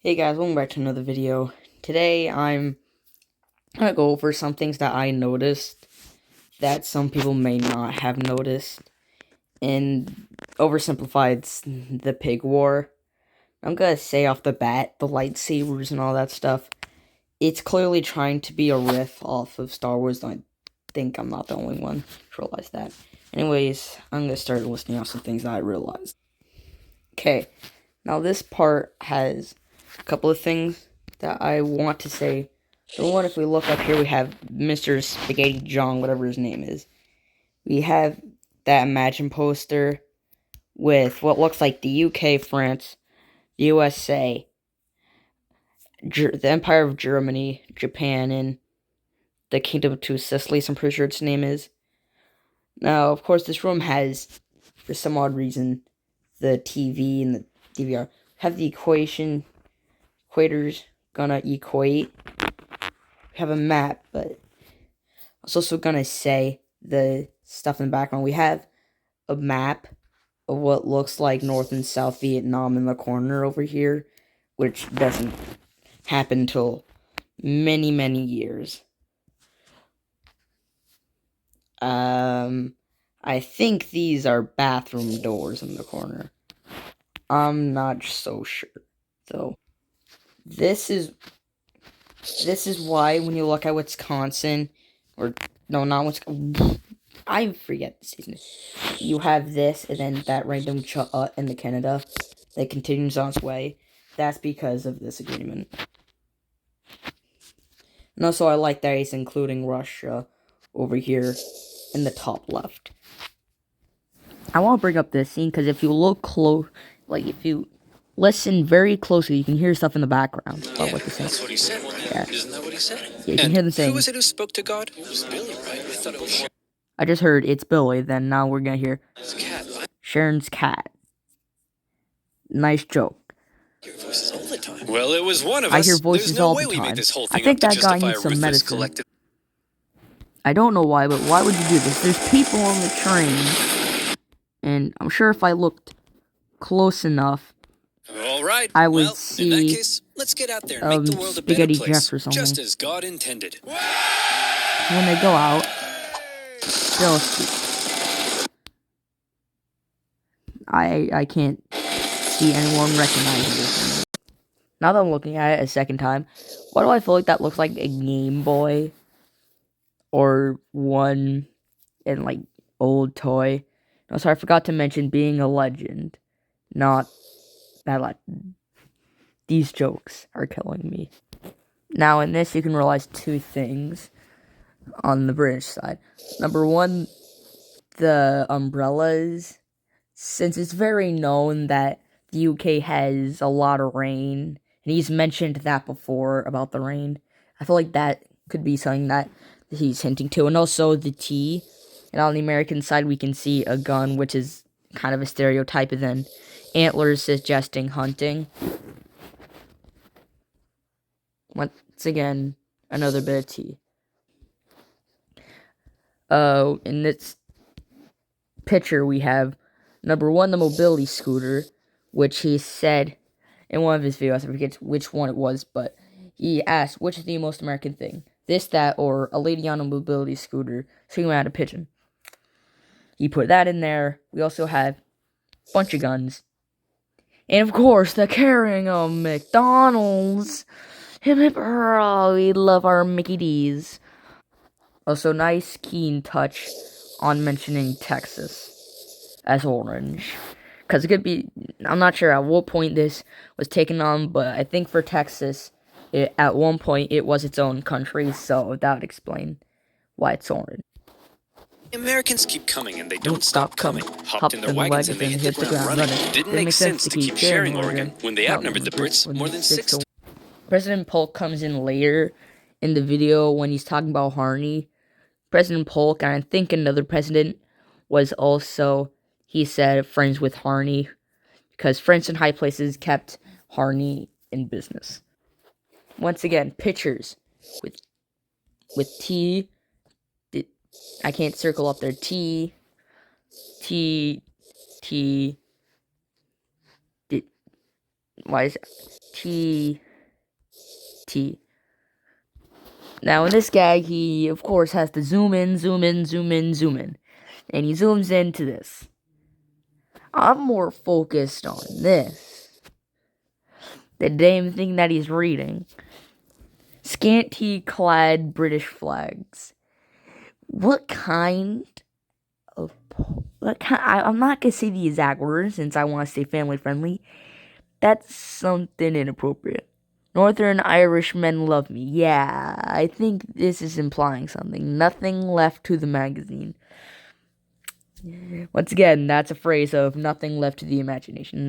Hey guys, welcome back to another video. Today I'm gonna go over some things that I noticed that some people may not have noticed. And oversimplified the pig war. I'm gonna say off the bat, the lightsabers and all that stuff. It's clearly trying to be a riff off of Star Wars. I think I'm not the only one to realize that. Anyways, I'm gonna start listing off some things that I realized. Okay, now this part has a couple of things that I want to say. For one, if we look up here, we have Mr. Spaghetti John, whatever his name is. We have that Imagine poster with what looks like the UK, France, the USA, the Empire of Germany, Japan, and the Kingdom of Two Sicilies, I'm pretty sure its name is. Now, of course, this room has, for some odd reason, the TV and the DVR have the equators gonna equate. We have a map, but I was also gonna say the stuff in the background. We have a map of what looks like North and South Vietnam in the corner over here, which doesn't happen until many, many years. I think these are bathroom doors in the corner. I'm not so sure, though. This is why when you look at Wisconsin, or no, not Wisconsin, I forget the season. You have this, and then that random in the Canada that continues on its way. That's because of this agreement. And also, I like that he's including Russia over here in the top left. I want to bring up this scene because if you look close, like if you listen very closely, you can hear stuff in the background. Yeah, what that's what he said. Yeah. Isn't that what he said? Yeah, you can hear them saying. Who was it who spoke to God? It was Billy, right? I thought it was Sharon. I just heard it's Billy. Then now we're gonna hear Sharon's cat. Nice joke. Your voices all the time. Well, it was one of us. I hear voices There's no all way the we time. made this whole I thing think up to that guy justify needs a some ruthless medicine. collective. I don't know why, but why would you do this? There's people on the train, and I'm sure if I looked close enough, All right. I would well, see in that case, let's get out there and make the world a better Spaghetti place, Jeff or something. just as God intended. When they go out, they'll see. I can't see anyone recognizable. Now that I'm looking at it a second time, why do I feel like that looks like a Game Boy or one in like old toy? No, sorry, I forgot to mention being a legend, not that legend. These jokes are killing me. Now in this, you can realize two things on the British side. Number one, the umbrellas. Since it's very known that the UK has a lot of rain, and he's mentioned that before about the rain, I feel like that could be something that he's hinting to. And also the T. And on the American side, we can see a gun, which is kind of a stereotype, and then antlers suggesting hunting. Once again, another bit of T. In this picture, we have number one, the mobility scooter, which he said in one of his videos, I forget which one it was, but he asked, which is the most American thing? This, that, or a lady on a mobility scooter swinging around a pigeon. He put that in there. We also have a bunch of guns. And of course, the carrying of McDonald's. Hip hip hurrah, we love our Mickey D's. Also, nice keen touch on mentioning Texas as orange. Because it could be, I'm not sure at what point this was taken on, but I think for Texas, at one point, it was its own country, so that would explain why it's orange. Americans keep coming and they don't stop coming. Hopped in their wagons and they hit the ground running. Didn't make sense to keep sharing Oregon when they outnumbered the Brits more than 6 to 1. President Polk comes in later in the video when he's talking about Harney. President Polk, and I think another president, was also, he said, friends with Harney, because friends in high places kept Harney in business. Once again, pictures with T. I can't circle up there. T. Why is it? T. Now, in this gag, he, of course, has to zoom in. And he zooms into this. I'm more focused on this. The damn thing that he's reading. Scanty-clad British flags. I'm not gonna say the exact words since I want to stay family friendly. That's something inappropriate. Northern Irishmen love me. Yeah, I think this is implying something. Nothing left to the magazine. Once again, that's a phrase of nothing left to the imagination.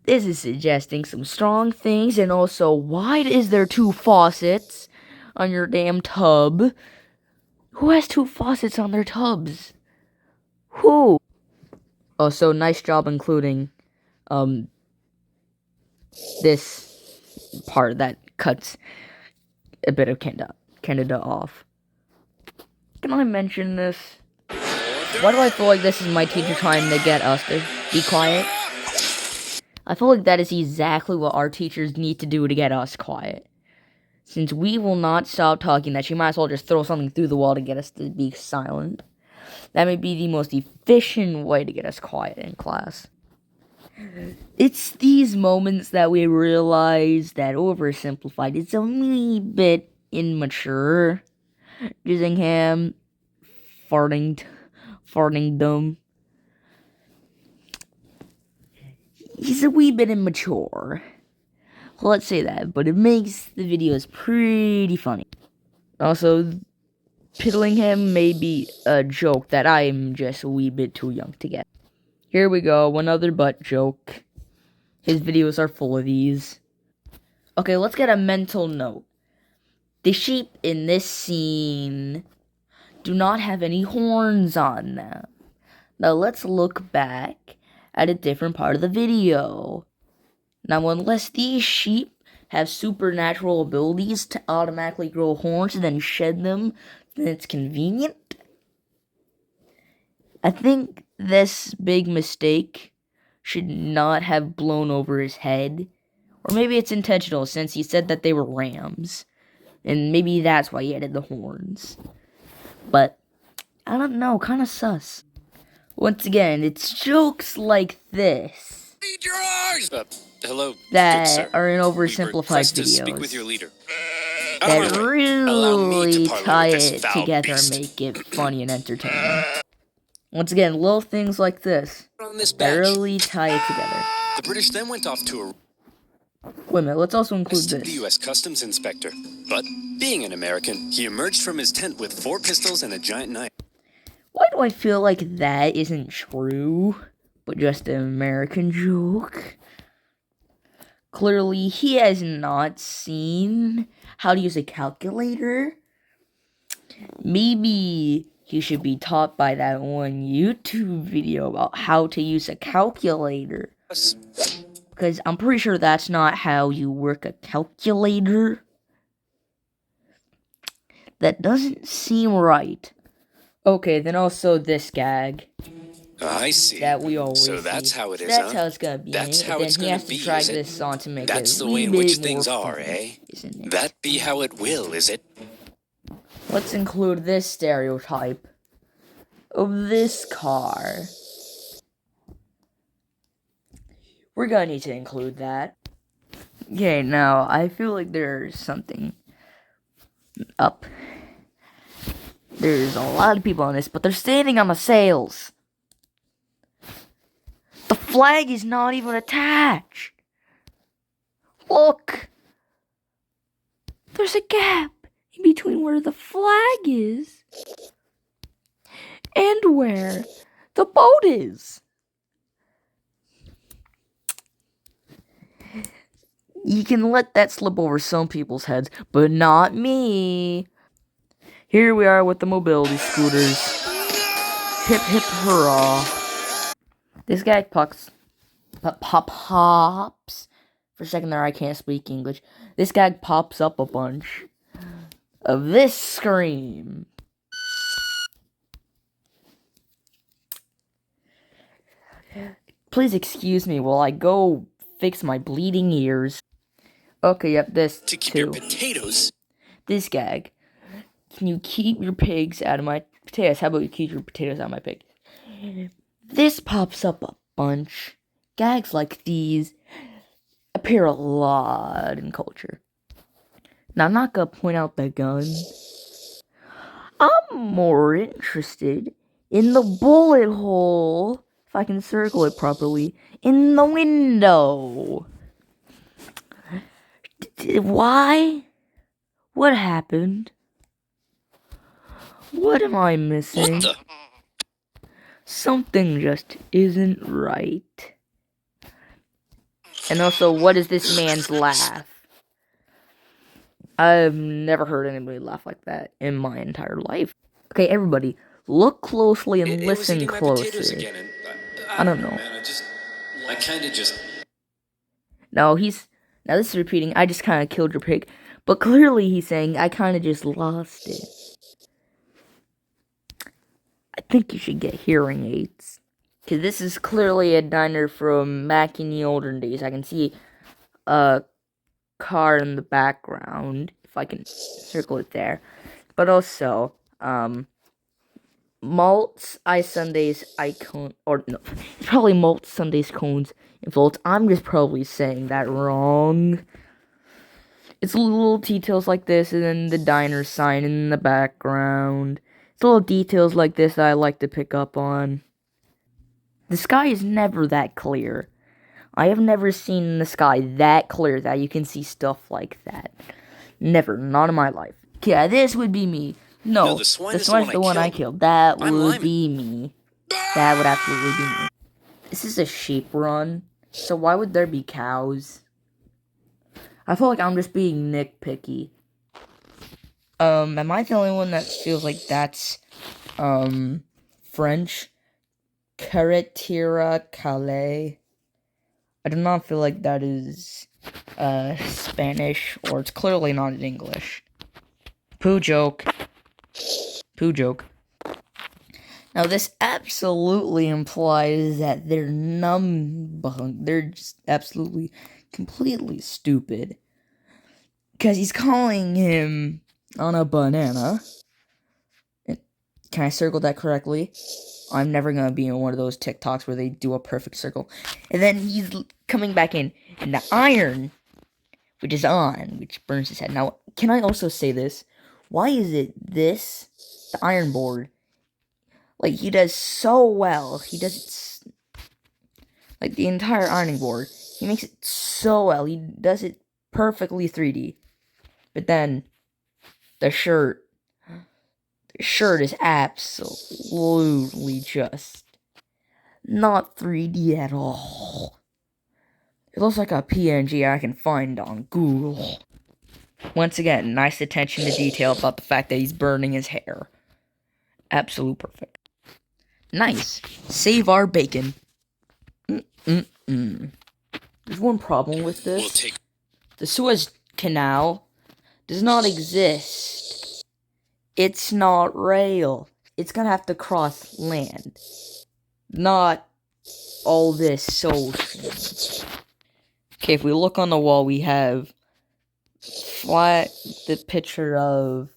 This is suggesting some strong things, and also, why is there 2 faucets on your damn tub? Who has 2 faucets on their tubs? Who? Also, nice job including, this part that cuts a bit of Canada off. Can I mention this? Why do I feel like this is my teacher trying to get us to be quiet? I feel like that is exactly what our teachers need to do to get us quiet. Since we will not stop talking, that she might as well just throw something through the wall to get us to be silent. That may be the most efficient way to get us quiet in class. It's these moments that we realize that oversimplified is a wee bit immature. Using him farting dumb. He's a wee bit immature. Let's say that, but it makes the videos pretty funny. Also, piddling him may be a joke that I'm just a wee bit too young to get. Here we go, another butt joke. His videos are full of these. Okay, let's get a mental note. The sheep in this scene do not have any horns on them. Now let's look back at a different part of the video. Now, unless these sheep have supernatural abilities to automatically grow horns and then shed them, then it's convenient. I think this big mistake should not have blown over his head. Or maybe it's intentional since he said that they were rams. And maybe that's why he added the horns. But, I don't know, kinda sus. Once again, it's jokes like this. Read your eyes! Hello, that are in oversimplified videos. Speak with your leader. That really tie it together and make it funny and entertaining. Once again, little things like this that really tie it together. The British then went off to a Wait a minute, let's also include this. The U.S. Customs Inspector. But, being an American, he emerged from his tent with 4 pistols and a giant knife. Why do I feel like that isn't true, but just an American joke? Clearly, he has not seen how to use a calculator. Maybe he should be taught by that one YouTube video about how to use a calculator. Because I'm pretty sure that's not how you work a calculator. That doesn't seem right. Okay, then also this gag. I see. That we always so that's see. how it is, That's how it's gonna be. That's how then it's he gonna has to be, drag is it? this on to make That's it the a way in wee which bit things more are, fun, eh? isn't it? That be how it will, is it? Let's include this stereotype of this car. We're gonna need to include that. Okay, now, I feel like there's something up. There's a lot of people on this, but they're standing on the sails. The flag is not even attached. Look! There's a gap in between where the flag is and where the boat is. You can let that slip over some people's heads, but not me. Here we are with the mobility scooters. Hip hip hurrah. This guy pops. For a second there, I can't speak English. This guy pops up a bunch of this scream. Please excuse me while I go fix my bleeding ears. Okay, yep, this To keep too. your potatoes. This gag. Can you keep your pigs out of my potatoes? How about you keep your potatoes out of my pig? This pops up a bunch. Gags like these appear a lot in culture. Now, I'm not gonna point out the gun. I'm more interested in the bullet hole, if I can circle it properly, in the window. Why? What happened? What am I missing? What the? Something just isn't right. And also, what is this man's laugh? I've never heard anybody laugh like that in my entire life. Okay, everybody, look closely and listen closely. I don't know. Man, I kind of just. Now this is repeating, I just kind of killed your pig. But clearly he's saying, I kind of just lost it. I think you should get hearing aids. Because this is clearly a diner from back in the olden days. I can see a car in the background, if I can circle it there. But also, malts, ice sundaes, icon, or no, it's probably malts, sundaes, cones, and volts. I'm just probably saying that wrong. It's little details like this, and then the diner sign in the background. It's little details like this that I like to pick up on. The sky is never that clear. I have never seen the sky that clear that you can see stuff like that. Never, not in my life. Yeah, this would be me. No, the swine's the one I killed. That would be me. That would absolutely be me. This is a sheep run, so why would there be cows? I feel like I'm just being nitpicky. Am I the only one that feels like that's, French? Carretera Calais. I do not feel like that is, Spanish, or it's clearly not in English. Poo joke. Poo joke. Now, this absolutely implies that they're they're just absolutely, completely stupid. Because he's calling him on a banana. Can I circle that correctly? I'm never gonna be in one of those TikToks where they do a perfect circle. And then he's coming back in, and the iron, which is on, which burns his head. Now, can I also say this? Why is it this, the iron board, like, he does so well. He does it, like, the entire ironing board. He makes it so well. He does it perfectly 3D. But then, the shirt is absolutely just not 3D at all. It looks like a PNG I can find on Google. Once again, nice attention to detail about the fact that he's burning his hair. Absolute perfect. Nice. Save our bacon. There's one problem with this. The Suez Canal does not exist. It's not rail. It's gonna have to cross land. Not all this ocean. Okay, if we look on the wall, we have the picture of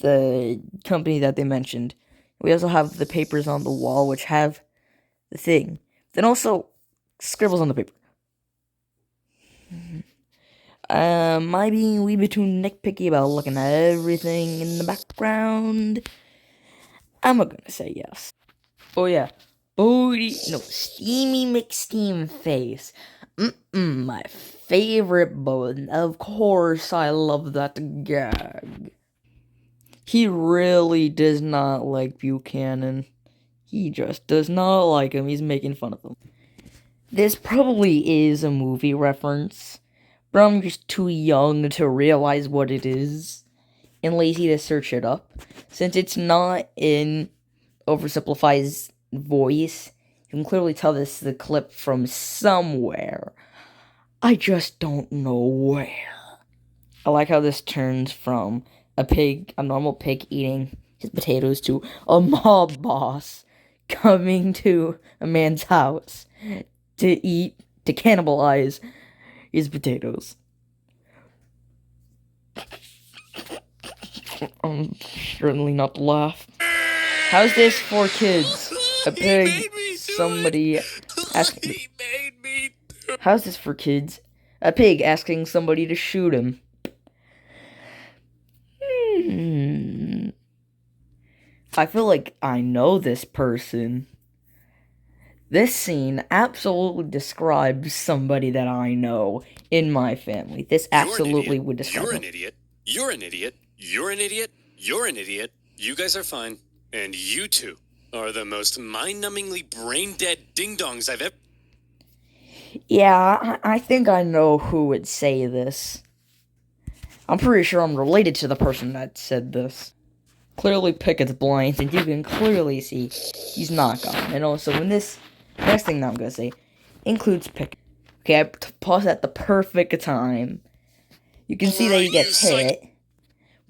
the company that they mentioned. We also have the papers on the wall, which have the thing. Then also, scribbles on the paper. Am I being a wee bit too nitpicky about looking at everything in the background? I'm gonna say yes. Oh yeah. Steamy McSteam face. My favorite bone. Of course I love that gag. He really does not like Buchanan. He just does not like him. He's making fun of him. This probably is a movie reference, but I'm just too young to realize what it is, and lazy to search it up. Since it's not in Oversimplified's voice, you can clearly tell this is a clip from somewhere. I just don't know where. I like how this turns from a normal pig eating his potatoes, to a mob boss coming to a man's house to cannibalize his potatoes. Certainly not to laugh. How's this for kids? A pig, somebody asking. How's this for kids? A pig asking somebody to shoot him. I feel like I know this person. This scene absolutely describes somebody that I know in my family. This absolutely would describe You're an idiot. You're an idiot. You're an idiot. You're an idiot. You guys are fine. And you two are the most mind-numbingly brain-dead ding-dongs I've ever... Yeah, I think I know who would say this. I'm pretty sure I'm related to the person that said this. Clearly Pickett's blind, and you can clearly see he's not gone. And also, when this next thing that I'm gonna say includes Pickett. Okay, I pause at the perfect time. You can see that he gets hit,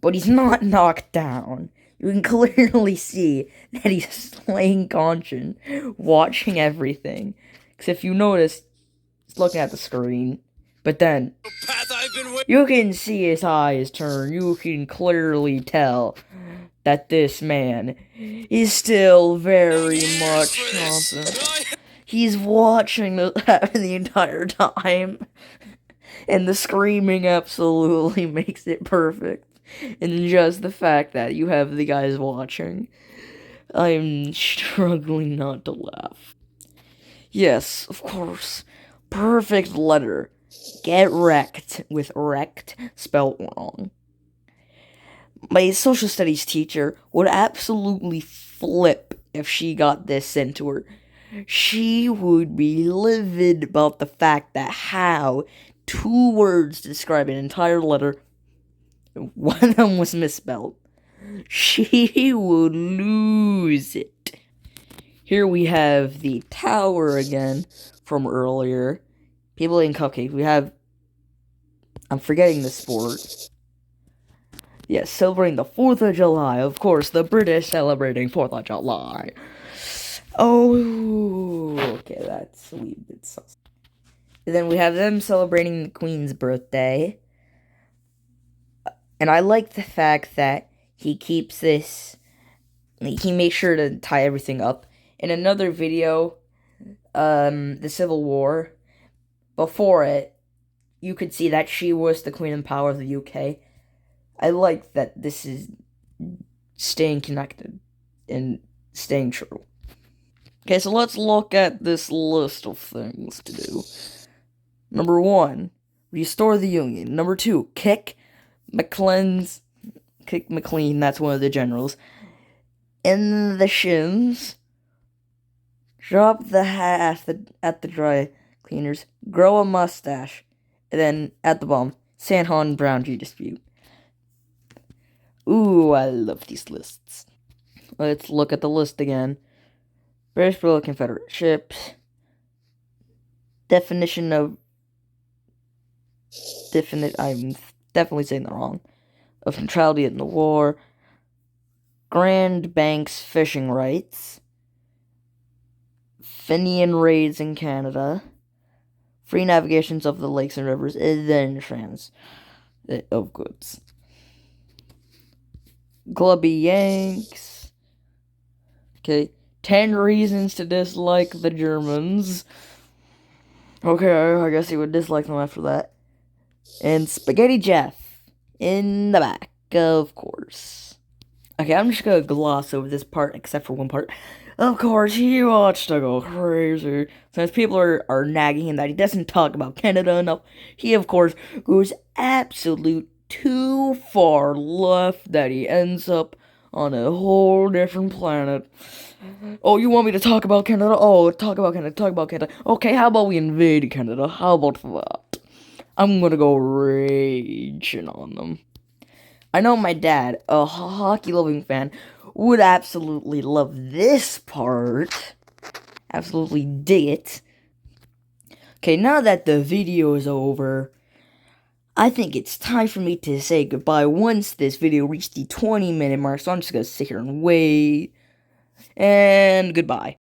but he's not knocked down. You can clearly see that he's staying conscious, watching everything. Because if you notice, he's looking at the screen, but then you can see his eyes turn. You can clearly tell that this man is still very much conscious. He's watching the entire time, and the screaming absolutely makes it perfect. And just the fact that you have the guys watching, I'm struggling not to laugh. Yes, of course. Perfect letter. Get wrecked with wrecked spelled wrong. My social studies teacher would absolutely flip if she got this sent to her. She would be livid about the fact that how 2 words describe an entire letter, one of them was misspelled. She would lose it. Here we have the tower again from earlier. People eating cupcakes. We have... I'm forgetting the sport. Yes, celebrating the 4th of July. Of course, the British celebrating 4th of July. Oh, okay, that's a wee bit sus. And then we have them celebrating the Queen's birthday. And I like the fact that he keeps this... He makes sure to tie everything up. In another video, the Civil War, before it, you could see that she was the Queen and Power of the UK. I like that this is staying connected and staying true. Okay, so let's look at this list of things to do. Number 1, restore the Union. Number 2, kick McLean, that's one of the generals, in the shins. Drop the hat at the dry cleaners. Grow a mustache. And then, at the bottom, Sanhon Brownjee dispute. Ooh, I love these lists. Let's look at the list again. British Royal Confederate ships. Definition of... I'm definitely saying that wrong. Of neutrality in the war. Grand Banks fishing rights. Fenian raids in Canada. Free navigations of the lakes and rivers, and then transit of goods. Glubby Yanks. Okay. 10 reasons to dislike the Germans. Okay, I guess he would dislike them after that. And Spaghetti Jeff in the back, of course. Okay, I'm just gonna gloss over this part, except for one part. Of course, he wants to go crazy. Since people are nagging him that he doesn't talk about Canada enough, he, of course, goes absolute too far left that he ends up on a whole different planet. Oh, you want me to talk about Canada? Oh, talk about Canada. Okay, how about we invade Canada? How about that? I'm gonna go raging on them. I know my dad, a hockey-loving fan, would absolutely love this part. Absolutely dig it. Okay, now that the video is over, I think it's time for me to say goodbye once this video reached the 20-minute mark, so I'm just gonna sit here and wait. and goodbye.